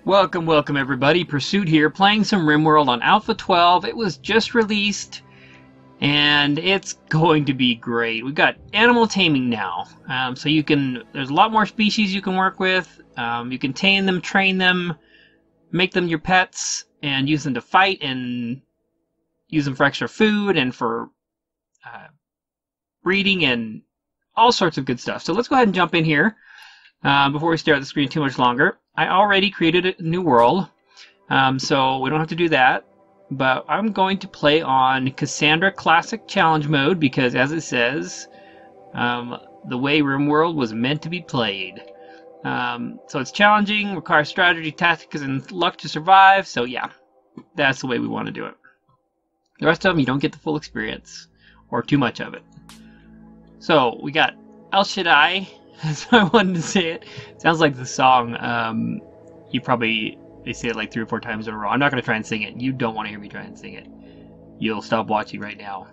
Welcome, welcome everybody. Pursuit here, playing some RimWorld on Alpha 12. It was just released, and it's going to be great. We've got animal taming now, so you can. There's a lot more species you can work with. You can tame them, train them, make them your pets, and use them to fight, and use them for extra food and for breeding and all sorts of good stuff. So let's go ahead and jump in here before we stare at the screen too much longer. I already created a new world, so we don't have to do that. But I'm going to play on Cassandra Classic Challenge Mode because, as it says, the way RimWorld was meant to be played. So it's challenging, requires strategy, tactics, and luck to survive. So yeah, that's the way we want to do it. The rest of them, you don't get the full experience, or too much of it. So we got El Shaddai. So I wanted to say it. Sounds like the song. They say it like 3 or 4 times in a row. I'm not going to try and sing it. You don't want to hear me try and sing it. You'll stop watching right now.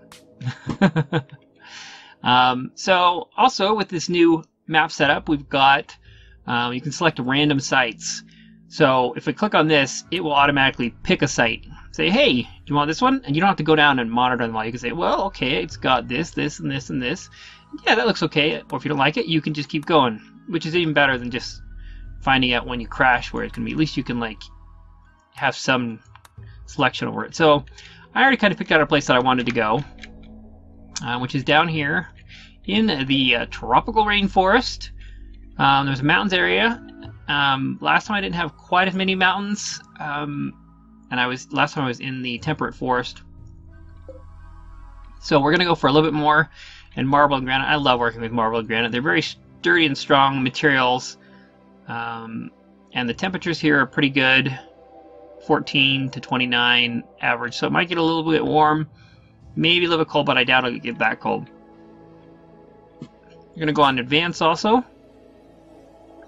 So also with this new map setup, we've got you can select random sites. So if I click on this, it will automatically pick a site. Say, hey, do you want this one? And you don't have to go down and monitor them all. You can say, well, okay, it's got this, this, and this, and this. Yeah, that looks okay. Or if you don't like it, you can just keep going, which is even better than just finding out when you crash where it's going to be. At least you can like have some selection over it. So I already kind of picked out a place that I wanted to go, which is down here in the tropical rainforest. There's a mountains area. Last time I didn't have quite as many mountains, and last time I was in the temperate forest. So we're going to go for a little bit more. And marble and granite. I love working with marble and granite. They're very sturdy and strong materials. And the temperatures here are pretty good. 14 to 29 average. So it might get a little bit warm. Maybe a little bit cold, but I doubt it'll get that cold. You're going to go on advance also. A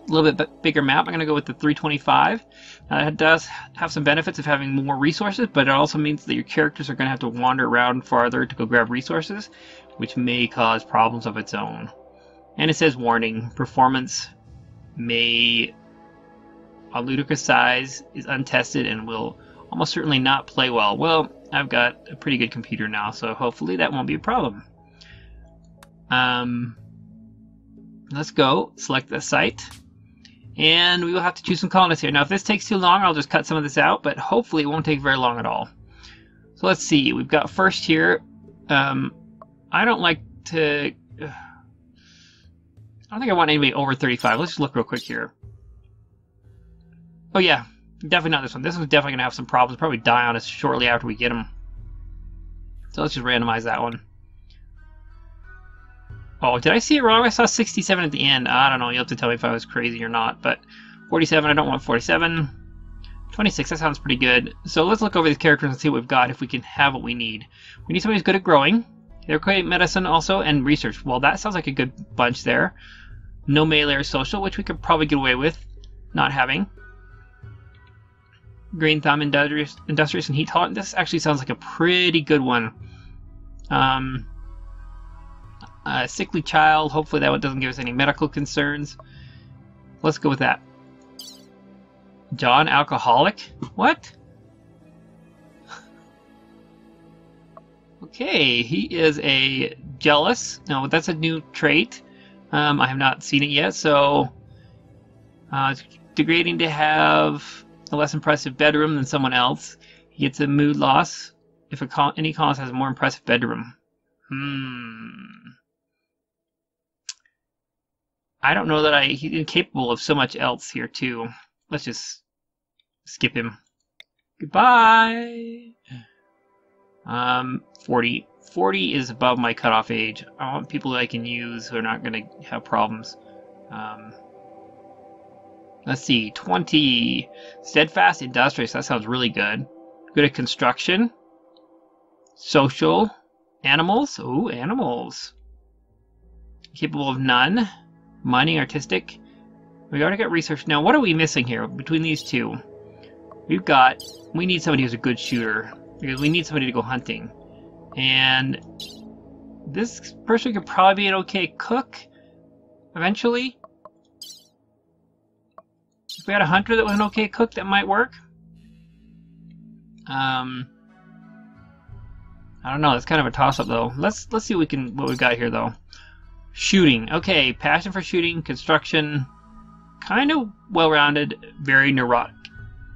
little bit bigger map. I'm going to go with the 325. It does have some benefits of having more resources, but it also means that your characters are going to have to wander around farther to go grab resources, which may cause problems of its own. And it says, warning, performance may, a ludicrous size, is untested and will almost certainly not play well. Well, I've got a pretty good computer now, so hopefully that won't be a problem. Let's go, select the site, and we will have to choose some colonists here. Now if this takes too long, I'll just cut some of this out, but hopefully it won't take very long at all. So let's see, we've got first here, I don't like to... I don't think I want anybody over 35. Let's just look real quick here. Oh yeah, definitely not this one. This one's definitely going to have some problems. Probably die on us shortly after we get them. So let's just randomize that one. Oh, did I see it wrong? I saw 67 at the end. I don't know. You'll have to tell me if I was crazy or not. But 47, I don't want 47. 26, that sounds pretty good. So let's look over these characters and see what we've got, if we can have what we need. We need somebody who's good at growing. They're great medicine also, and research. Well, that sounds like a good bunch there. No melee or social, which we could probably get away with not having. Green thumb, industrious and heat tolerant. This actually sounds like a pretty good one. Sickly child. Hopefully that one doesn't give us any medical concerns. Let's go with that. John, alcoholic. What? Okay, he is a jealous. No, that's a new trait. I have not seen it yet, so it's degrading to have a less impressive bedroom than someone else. He gets a mood loss if any colonist has a more impressive bedroom. I don't know that he's incapable of so much else here too. Let's just skip him. Goodbye. 40. 40 is above my cutoff age. I want people that I can use who are not going to have problems. Let's see. 20. Steadfast, industrious. That sounds really good. Good at construction. Social. Animals. Ooh, animals. Capable of none. Mining, artistic. We already got research. Now, what are we missing here between these two? We need somebody who's a good shooter, because we need somebody to go hunting. And this person could probably be an okay cook eventually. If we had a hunter that was an okay cook, that might work. I don't know. It's kind of a toss-up though. Let's see what we got here though. Shooting. Okay, passion for shooting, construction, kind of well-rounded, very neurotic.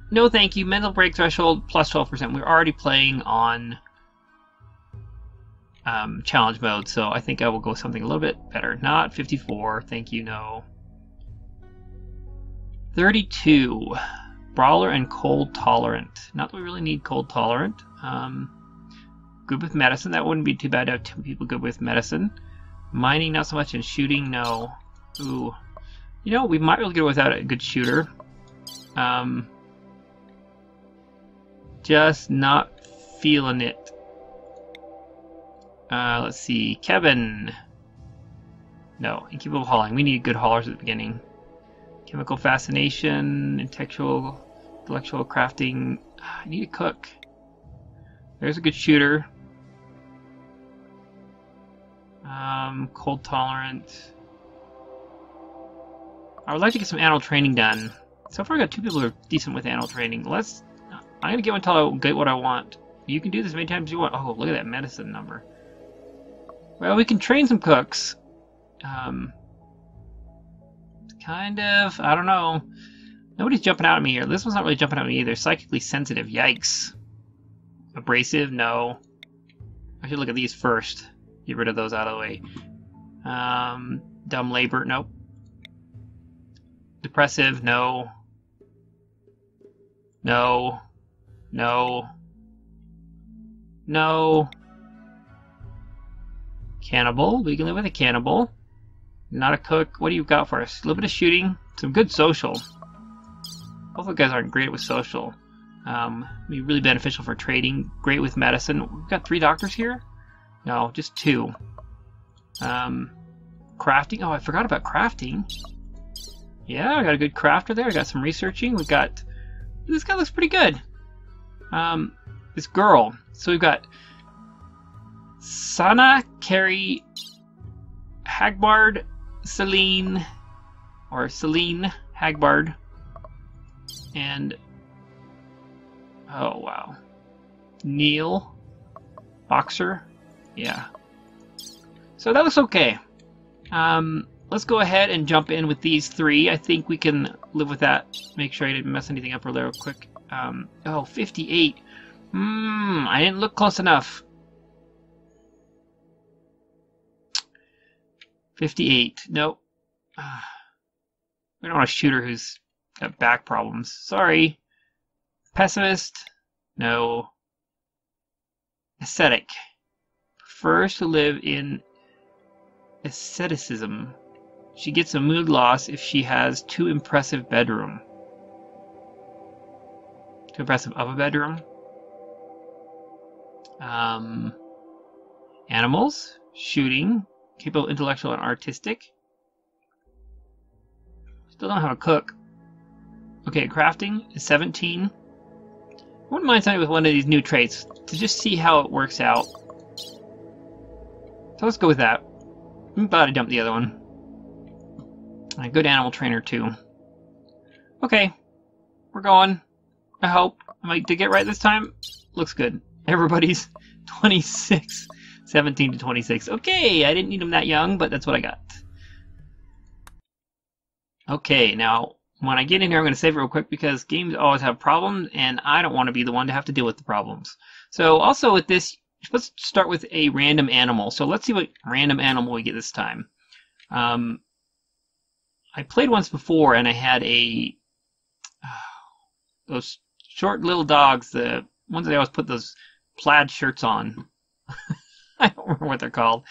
No thank you. Mental break threshold plus 12%. We're already playing on challenge mode, so I think I will go something a little bit better. Not 54. Thank you. No. 32. Brawler and cold tolerant. Not that we really need cold tolerant. Good with medicine. That wouldn't be too bad to have 2 people good with medicine. Mining, not so much, and shooting, no. Ooh. You know, we might be able to get without a good shooter. Just not feeling it. Let's see. Kevin. No. Incapable of hauling. We need good haulers at the beginning. Chemical fascination, intellectual crafting. I need a cook. There's a good shooter. Cold tolerant. I would like to get some animal training done. So far I got 2 people who are decent with animal training. I'm gonna get one until I get what I want. You can do this as many times as you want. Oh, look at that medicine number. Well, we can train some cooks. Kind of, I don't know. Nobody's jumping out at me here. This one's not really jumping at me either. Psychically sensitive, yikes. Abrasive, no. I should look at these first. Get rid of those out of the way. Dumb labor, nope. Depressive, no. No. No. No. Cannibal, we can live with a cannibal. Not a cook. What do you got for us? A little bit of shooting. Some good social. Both of the guys aren't great with social. Be really beneficial for trading. Great with medicine. We've got 3 doctors here? No, just 2. Crafting. Oh, I forgot about crafting. Yeah, I got a good crafter there. I got some researching. We got... This guy looks pretty good. This girl. So we've got Sana, Carrie, Hagbard, Celine Hagbard, and oh wow, Neil Boxer. Yeah. So that looks okay. Let's go ahead and jump in with these 3. I think we can live with that. Make sure I didn't mess anything up real quick. Oh, 58. I didn't look close enough. 58. Nope. We don't want a shooter who's got back problems. Sorry. Pessimist. No. Ascetic. Prefers to live in asceticism. She gets a mood loss if she has too impressive bedroom. Too impressive of a bedroom. Animals. Shooting. Capable, intellectual, and artistic. Still don't have a cook. Okay, crafting is 17. I wouldn't mind starting with one of these new traits to just see how it works out. So let's go with that. I'm about to dump the other one. A good animal trainer too. Okay, we're going. I hope. Did I get right this time? Looks good. Everybody's 26. 17 to 26. Okay, I didn't need them that young, but that's what I got. Okay, now, when I get in here, I'm going to save it real quick because games always have problems, and I don't want to be the one to have to deal with the problems. So, also with this, let's start with a random animal. So, let's see what random animal we get this time. I played once before, and I had those short little dogs, the ones that I always put those plaid shirts on. I don't remember what they're called.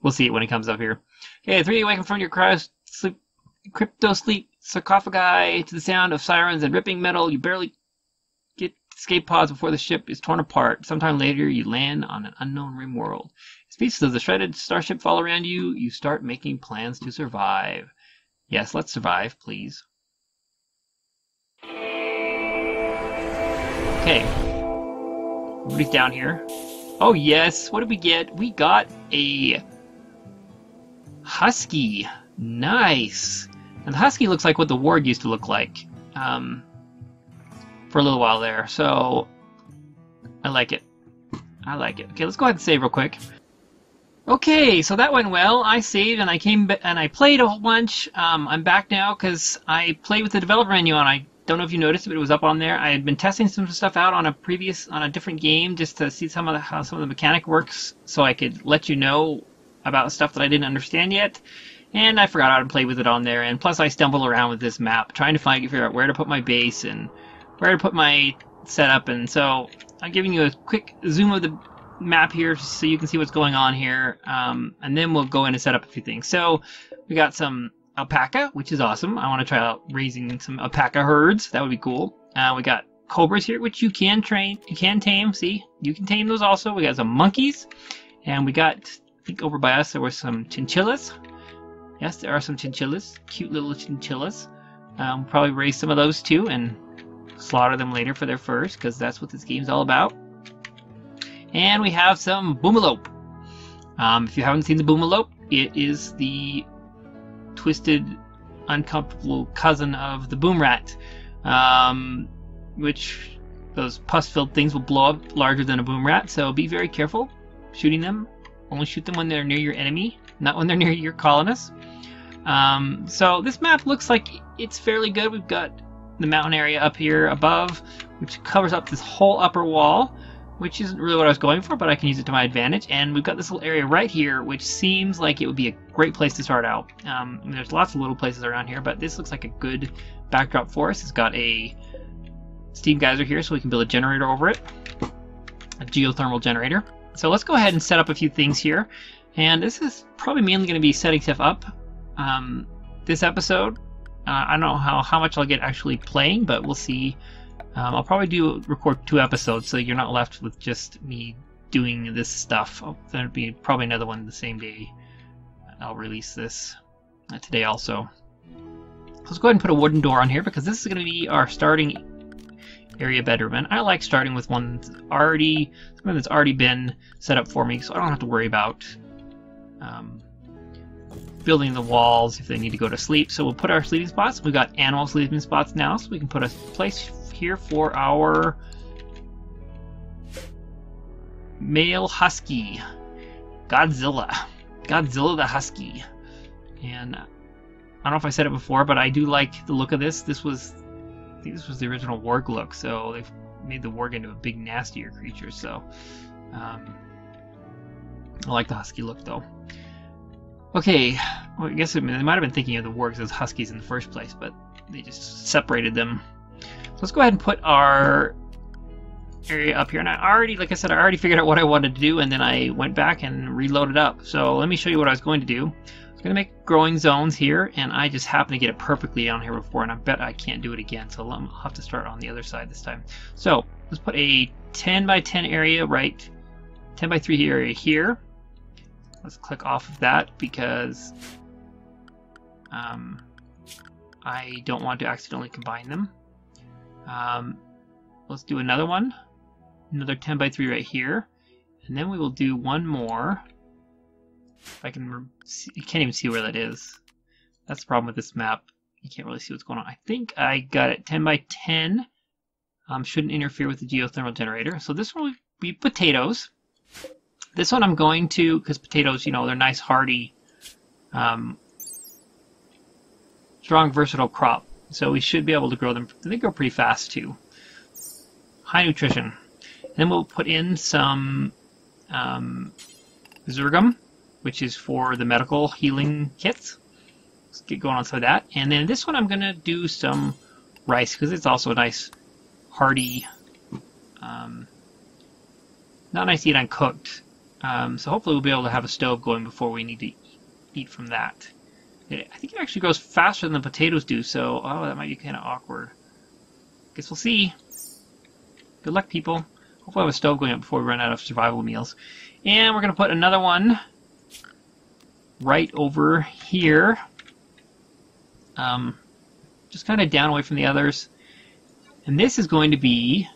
We'll see it when it comes up here. Okay, 3 awaken from your crypto sleep sarcophagi to the sound of sirens and ripping metal. You barely get escape pods before the ship is torn apart. Sometime later, you land on an unknown RimWorld. As pieces of the shredded starship fall around you, you start making plans to survive. Yes, let's survive, please. Okay. Everybody's down here. Oh yes, what did we get? We got a Husky. Nice. And the Husky looks like what the Ward used to look like. for a little while there. So I like it. I like it. Okay, let's go ahead and save real quick. Okay, so that went well. I saved and I came and I played a whole bunch. I'm back now because I played with the developer menu on. I don't know if you noticed it, but it was up on there. I had been testing some stuff out on a different game just to see how some of the mechanic works, so I could let you know about stuff that I didn't understand yet. And I forgot how to play with it on there. And plus, I stumbled around with this map trying to figure out where to put my base and where to put my setup. And so I'm giving you a quick zoom of the map here so you can see what's going on here, and then we'll go in and set up a few things. So we got some alpaca, which is awesome. I want to try out raising some alpaca herds. That would be cool. We got cobras here, which you can tame. See, you can tame those also. We got some monkeys, and we got, I think over by us there were some chinchillas. Yes, there are some chinchillas, cute little chinchillas. We'll probably raise some of those too and slaughter them later for their furs, because that's what this game's all about. And we have some boomalope. If you haven't seen the boomalope, it is the twisted, uncomfortable cousin of the boom rat, which those pus-filled things will blow up larger than a boom rat. So be very careful shooting them. Only shoot them when they're near your enemy, not when they're near your colonists. So this map looks like it's fairly good. We've got the mountain area up here above, which covers up this whole upper wall, which isn't really what I was going for, but I can use it to my advantage. And we've got this little area right here, which seems like it would be a great place to start out. I mean, there's lots of little places around here, but this looks like a good backdrop for us. It's got a steam geyser here, so we can build a generator over it, a geothermal generator. So let's go ahead and set up a few things here. And this is probably mainly going to be setting stuff up this episode. I don't know how much I'll get actually playing, but we'll see. I'll probably record 2 episodes, so you're not left with just me doing this stuff. There'll be probably another one the same day. I'll release this today also. Let's go ahead and put a wooden door on here, because this is going to be our starting area bedroom. And I like starting with one that's already been set up for me, so I don't have to worry about building the walls if they need to go to sleep. So we'll put our sleeping spots. We've got animal sleeping spots now, so we can put a place here for our male husky, Godzilla the Husky. And I don't know if I said it before, but I do like the look of this. I think this was the original warg look, so they've made the warg into a big nastier creature. So I like the husky look though. Okay, well, I guess they might have been thinking of the wargs as huskies in the first place, but they just separated them. So let's go ahead and put our area up here. And like I said, I already figured out what I wanted to do, and then I went back and reloaded up. So let me show you what I was going to do. I was going to make growing zones here, and I just happened to get it perfectly on here before, and I bet I can't do it again. So I'll have to start on the other side this time. So let's put a 10 by 10 area, right? 10 by 3 area here. Let's click off of that because I don't want to accidentally combine them. Let's do another one, another 10 by 3 right here, and then we will do one more. If I can, you can't even see where that is. That's the problem with this map. You can't really see what's going on. I think I got it 10 by 10. Shouldn't interfere with the geothermal generator. So this one will be potatoes. This one I'm going to, because potatoes, you know, they're nice, hardy, strong, versatile crop. So we should be able to grow them. They grow pretty fast too. High nutrition. Then we'll put in some zircum, which is for the medical healing kits. Let's get going on some of that. And then this one I'm going to do some rice, because it's also a nice, hardy, not nice to eat uncooked. So hopefully we'll be able to have a stove going before we need to eat from that. I think it actually grows faster than the potatoes do, so that might be kind of awkward. Guess we'll see. Good luck, people. Hopefully we'll have a stove going up before we run out of survival meals. And we're going to put another one right over here. Just kind of down away from the others. And this is going to be,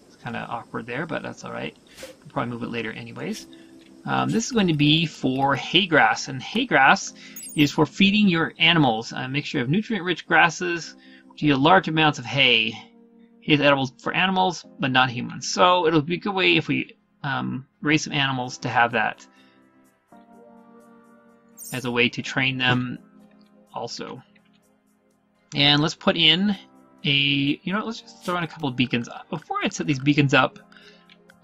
it's kind of awkward there, but that's alright. We'll probably move it later anyways. This is going to be for hay grass, and hay grass is for feeding your animals. A mixture of nutrient-rich grasses yield large amounts of hay. Hay is edible for animals, but not humans. So it'll be a good way if we raise some animals to have that as a way to train them also. And let's put in let's just throw in a couple of beacons. Before I set these beacons up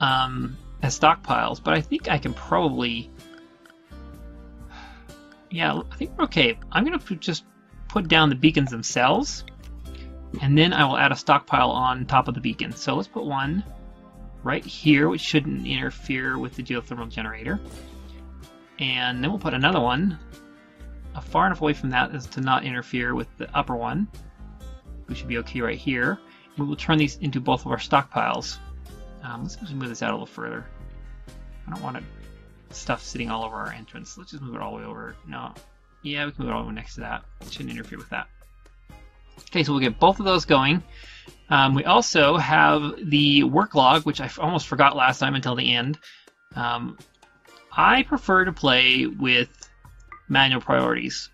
as stockpiles, but I think I can probably, yeah, I think we're okay. I'm going to just put down the beacons themselves, and then I will add a stockpile on top of the beacon. So let's put one right here, which shouldn't interfere with the geothermal generator. And then we'll put another one far enough away from that as to not interfere with the upper one. We should be okay right here. We will turn these into both of our stockpiles. Let's just move this out a little further. I don't want stuff sitting all over our entrance. Let's just move it all the way over. No. Yeah, we can move it all the way next to that. It shouldn't interfere with that. Okay, so we'll get both of those going. We also have the work log, which I almost forgot last time until the end. I prefer to play with manual priorities.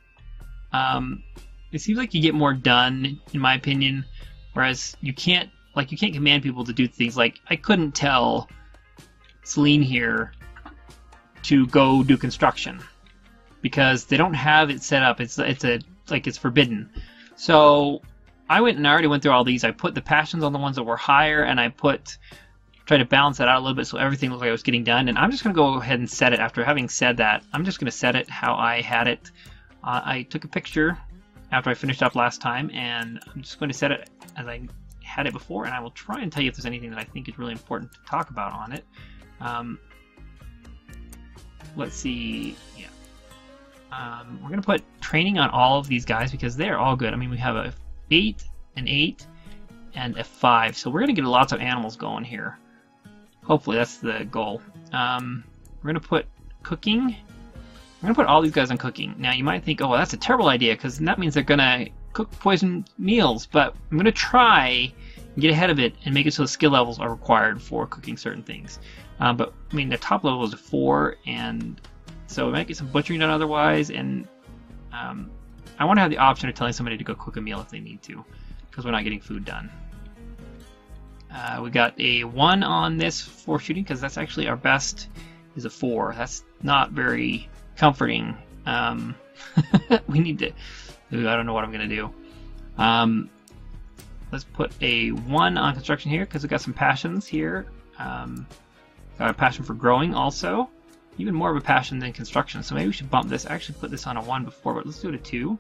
It seems like you get more done, in my opinion, whereas you can't command people to do things. Like, I couldn't tell Celine here to go do construction because they don't have it set up. It's forbidden. So I already went through all these. I put the passions on the ones that were higher, and I tried to balance that out a little bit so everything looked like it was getting done. And I'm just going to go ahead and set it. After having said that, I'm just going to set it how I had it. I took a picture after I finished up last time, and I'm just going to set it as I had it before, and I will try and tell you if there's anything that I think is really important to talk about on it. Let's see. Yeah. We're going to put training on all of these guys because they're all good. I mean, we have a 8, an 8, and a 5. So we're going to get lots of animals going here. Hopefully that's the goal. We're going to put cooking. We're going to put all these guys on cooking. Now you might think, oh, well, that's a terrible idea because that means they're going to cook poison meals. But I'm going to try and get ahead of it and make it so the skill levels are required for cooking certain things. But I mean, the top level is a 4, and so we might get some butchering done otherwise. And I want to have the option of telling somebody to go cook a meal if they need to, because we're not getting food done. We got a 1 on this for shooting because that's actually our best is a 4. That's not very comforting. We need to. I don't know what I'm gonna do. Let's put a 1 on construction here because we got some passions here. Got a passion for growing also. Even more of a passion than construction. So maybe we should bump this. I actually put this on a 1 before, but let's do it a 2.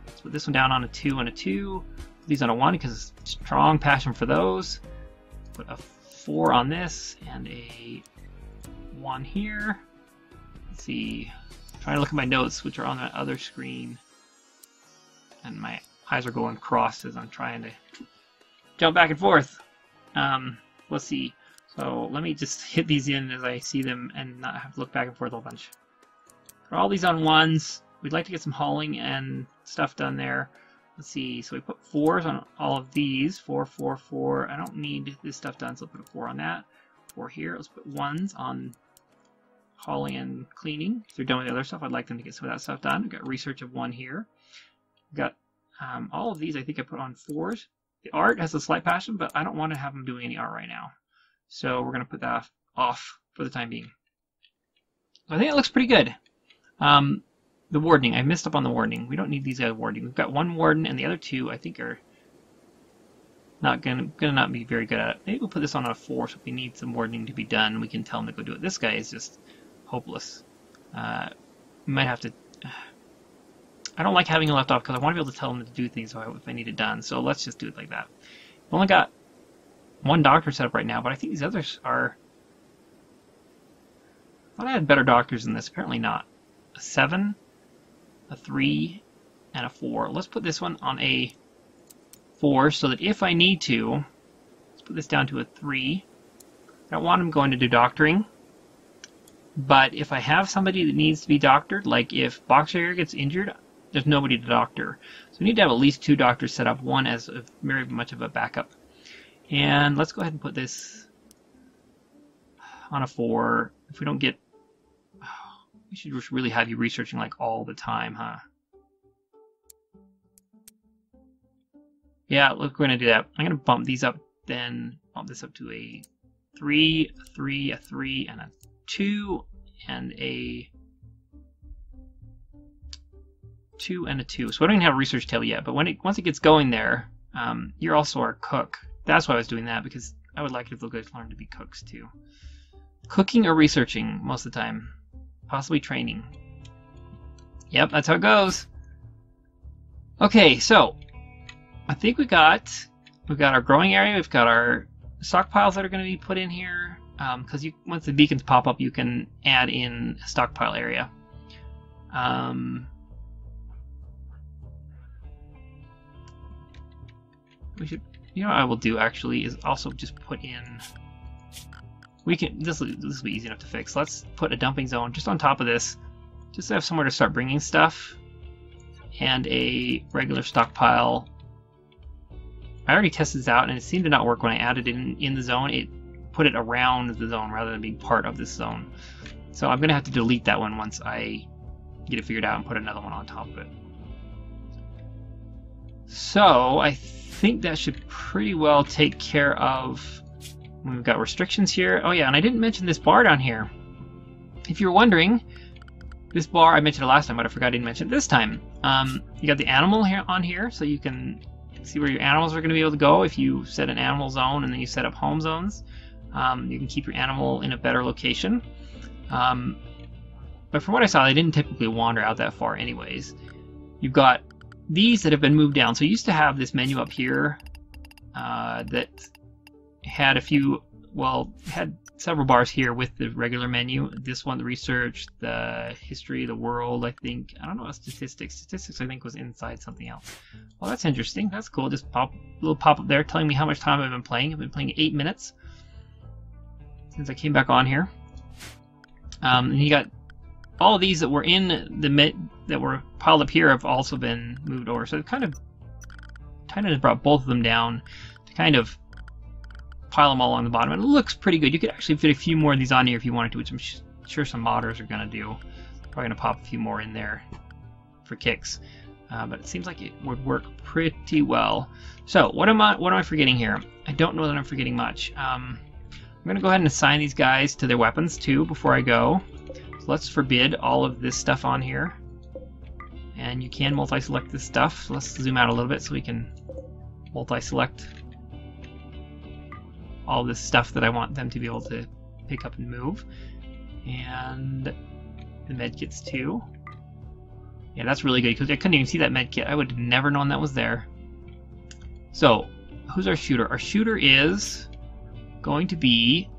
Let's put this one down on a 2 and a 2. Put these on a 1 because it's strong passion for those. Put a 4 on this and a 1 here. Let's see. I'm trying to look at my notes, which are on the other screen. And my eyes are going crossed as I'm trying to jump back and forth. Let's see. So let me just hit these in as I see them and not have to look back and forth a whole bunch. Put all these on 1s. We'd like to get some hauling and stuff done there. Let's see. So we put 4s on all of these. 4, 4, 4. I don't need this stuff done, so I'll put a 4 on that. 4 here. Let's put 1s on hauling and cleaning. If they're done with the other stuff, I'd like them to get some of that stuff done. We've got research of 1 here. We've got all of these I think I put on 4s. The art has a slight passion, but I don't want to have them doing any art right now. So we're going to put that off for the time being. So I think it looks pretty good. The wardening. I messed up on the wardening. We don't need these other wardening. We've got 1 warden, and the other 2 I think are not gonna not be very good at it. Maybe we'll put this on a 4, so if we need some wardening to be done, we can tell them to go do it. This guy is just hopeless. We might have to... I don't like having it left off because I want to be able to tell them to do things if I need it done. So let's just do it like that. We've only got 1 doctor set up right now, but I think these others are... I thought I had better doctors than this. Apparently not. A 7, a 3, and a 4. Let's put this one on a 4 so that if I need to, let's put this down to a 3. I don't want him going to do doctoring, but if I have somebody that needs to be doctored, like if Boxer gets injured, there's nobody to doctor. So we need to have at least 2 doctors set up, one as very much of a backup. And let's go ahead and put this on a 4. If we don't get... we should just really have you researching like all the time, huh? Yeah, look, we're going to do that. I'm going to bump these up, then bump this up to a 3, a 3, a 3, and a 2, and a 2 and a 2. So I don't even have a research table yet, but once it gets going there, you're also our cook. That's why I was doing that, because I would like it if the guys learn to be cooks too. Cooking or researching most of the time. Possibly training. Yep, that's how it goes. Okay, so I think we've got our growing area, we've got our stockpiles that are going to be put in here, because once the beacons pop up, you can add in a stockpile area. We should, you know what I will do actually is also just put in, this will be easy enough to fix. Let's put a dumping zone just on top of this, just to have somewhere to start bringing stuff, and a regular stockpile. I already tested this out and it seemed to not work when I added it in the zone. It put it around the zone rather than being part of this zone. So I'm going to have to delete that one once I get it figured out and put another one on top of it. So I think that should pretty well take care of, we've got restrictions here. Oh yeah, and I didn't mention this bar down here. If you're wondering, this bar, I mentioned it last time, but I forgot I didn't mention it this time. You got the animal here on here, so you can see where your animals are going to be able to go. If you set an animal zone and then you set up home zones, you can keep your animal in a better location. But from what I saw, they didn't typically wander out that far anyways. You've got these that have been moved down. So you used to have this menu up here that had a few, well, had several bars here with the regular menu. This one, the research, the history, the world, I think. I don't know, statistics. Statistics, I think, was inside something else. Well, that's interesting. That's cool. Just little pop up there telling me how much time I've been playing. I've been playing 8 minutes since I came back on here. And you got all of these that were in the that were piled up here have also been moved over. So it kind of, Tynan has brought both of them down to kind of pile them all on the bottom, and it looks pretty good. You could actually fit a few more of these on here if you wanted to, which I'm sure some modders are going to do. Probably going to pop a few more in there for kicks, but it seems like it would work pretty well. So what am I forgetting here? I don't know that I'm forgetting much. I'm going to go ahead and assign these guys to their weapons too before I go. So let's forbid all of this stuff on here, and you can multi-select this stuff. So let's zoom out a little bit so we can multi-select all this stuff that I want them to be able to pick up and move. And the medkits too. Yeah, that's really good, because I couldn't even see that medkit. I would have never known that was there. So, who's our shooter? Our shooter is going to be,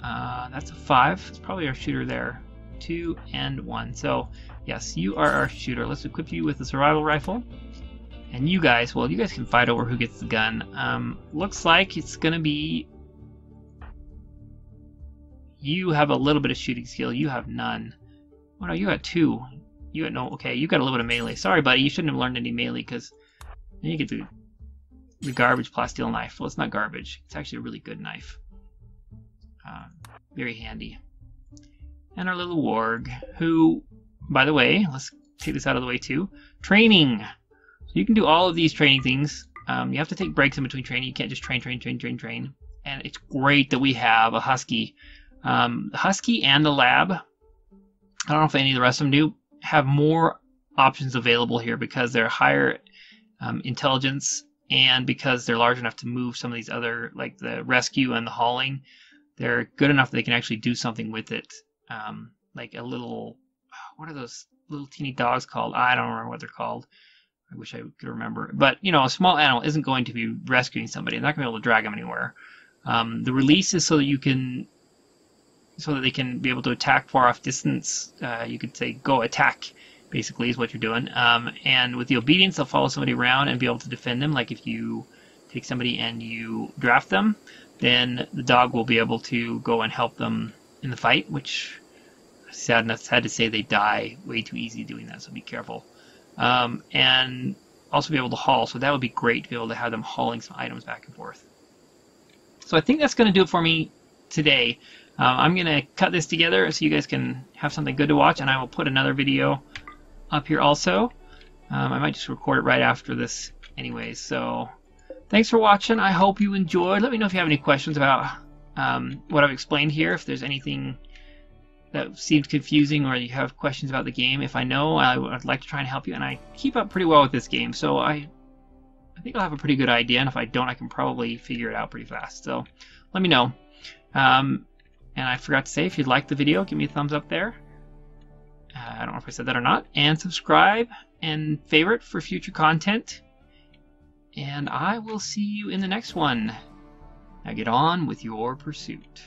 that's a 5. It's probably our shooter there. 2 and 1. So, yes, you are our shooter. Let's equip you with the survival rifle. And you guys, well, you guys can fight over who gets the gun. Looks like it's going to be... You have a little bit of shooting skill. You have none. Oh, no, you got 2. You got no... Okay, you got a little bit of melee. Sorry, buddy. You shouldn't have learned any melee, because then you get the garbage plasteel knife. Well, it's not garbage. It's actually a really good knife. Very handy. And our little warg, who, by the way, let's take this out of the way too. Training! So you can do all of these training things. You have to take breaks in between training. You can't just train. And it's great that we have a Husky. The Husky and the Lab, I don't know if any of the rest of them do, have more options available here because they're higher intelligence, and because they're large enough to move some of these other, like the rescue and the hauling. They're good enough that they can actually do something with it. Like a little, what are those little teeny dogs called? I don't remember what they're called. I wish I could remember. But, you know, a small animal isn't going to be rescuing somebody. They're not going to be able to drag them anywhere. The release is so that they can be able to attack far off distance. You could say go attack, basically, is what you're doing. And with the obedience, they'll follow somebody around and be able to defend them. Like if you take somebody and you draft them, then the dog will be able to go and help them in the fight, which, sad to say, they die way too easy doing that, so be careful. And also be able to haul, so that would be great to be able to have them hauling some items back and forth. So I think that's going to do it for me today. I'm going to cut this together so you guys can have something good to watch, and I will put another video up here also. I might just record it right after this anyways, so Thanks for watching. I hope you enjoyed. Let me know if you have any questions about what I've explained here. If there's anything that seems confusing or you have questions about the game. If I know, I'd like to try and help you. And I keep up pretty well with this game, so I think I'll have a pretty good idea. And if I don't, I can probably figure it out pretty fast. So let me know. And I forgot to say, if you'd like the video, give me a thumbs up there. I don't know if I said that or not. And subscribe and favorite for future content. And I will see you in the next one. Now get on with your pursuit.